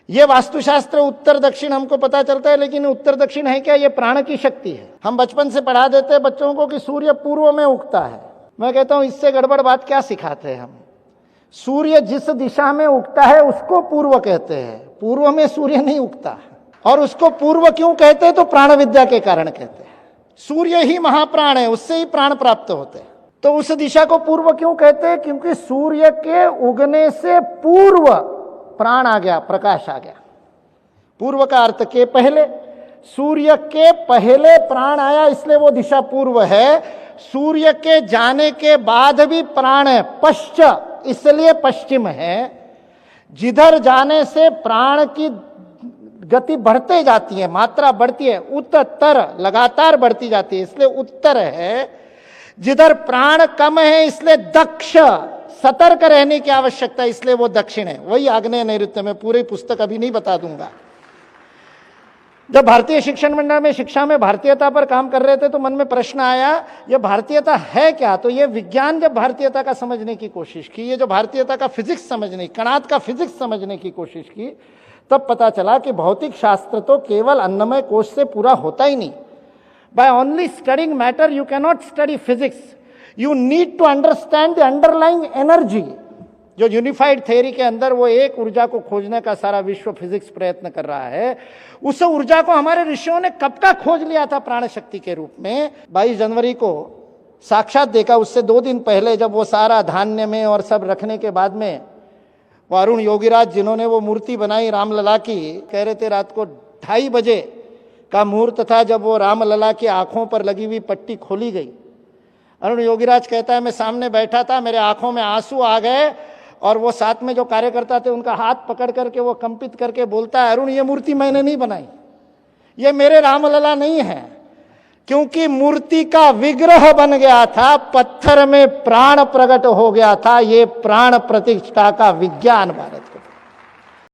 ये वास्तुशास्त्र उत्तर दक्षिण हमको पता चलता है, लेकिन उत्तर दक्षिण है क्या? ये प्राण की शक्ति है। हम बचपन से पढ़ा देते हैं बच्चों को कि सूर्य पूर्व में उगता है। मैं कहता हूं इससे गड़बड़ बात क्या सिखाते हैं हम? सूर्य जिस दिशा में उगता है उसको पूर्व कहते हैं, पूर्व में सूर्य नहीं उगता। और उसको पूर्व क्यों कहते हैं? तो प्राण विद्या के कारण कहते हैं। सूर्य ही महाप्राण है, उससे ही प्राण प्राप्त होते हैं। तो उस दिशा को पूर्व क्यों कहते हैं? क्योंकि सूर्य के उगने से पूर्व प्राण आ गया, प्रकाश आ गया। पूर्व का अर्थ के पहले, सूर्य के पहले प्राण आया, इसलिए वो दिशा पूर्व है। सूर्य के जाने के बाद भी प्राण है, पश्च इसलिए पश्चिम है। जिधर जाने से प्राण की गति बढ़ते जाती है, मात्रा बढ़ती है, उत्तर लगातार बढ़ती जाती है, इसलिए उत्तर है। जिधर प्राण कम है इसलिए दक्ष, सतर्क रहने की आवश्यकता, इसलिए वो दक्षिण है। वही आग्नेय नैऋत्य में, पूरी पुस्तक अभी नहीं बता दूंगा। जब भारतीय शिक्षण मंडल में शिक्षा में भारतीयता पर काम कर रहे थे तो मन में प्रश्न आया, ये भारतीयता है क्या? तो ये विज्ञान जब भारतीयता का समझने की कोशिश की, ये जो भारतीयता का फिजिक्स समझने, कणाद का फिजिक्स समझने की कोशिश की, तब पता चला कि भौतिक शास्त्र तो केवल अन्नमय कोश से पूरा होता ही नहीं। By only studying matter you cannot study physics, you need to understand the underlying energy. जो यूनिफाइड थ्योरी के अंदर वो एक ऊर्जा को खोजने का सारा विश्व फिजिक्स प्रयत्न कर रहा है, उस ऊर्जा को हमारे ऋषियों ने कब का खोज लिया था प्राण शक्ति के रूप में। 22 जनवरी को साक्षात देखा। उससे 2 दिन पहले जब वो सारा धान्य में और सब रखने के बाद में वो अरुण योगीराज जिन्होंने वो मूर्ति बनाई रामलला की, कह रहे थे रात को 2:30 बजे का मुहूर्त था जब वो रामलला की आंखों पर लगी हुई पट्टी खोली गई। अरुण योगीराज कहता है मैं सामने बैठा था, मेरे आंखों में आंसू आ गए, और वो साथ में जो कार्यकर्ता थे उनका हाथ पकड़ करके वो कंपित करके बोलता है, अरुण ये मूर्ति मैंने नहीं बनाई, ये मेरे रामलला नहीं है, क्योंकि मूर्ति का विग्रह बन गया था, पत्थर में प्राण प्रकट हो गया था। ये प्राण प्रतिष्ठा का विज्ञान भारत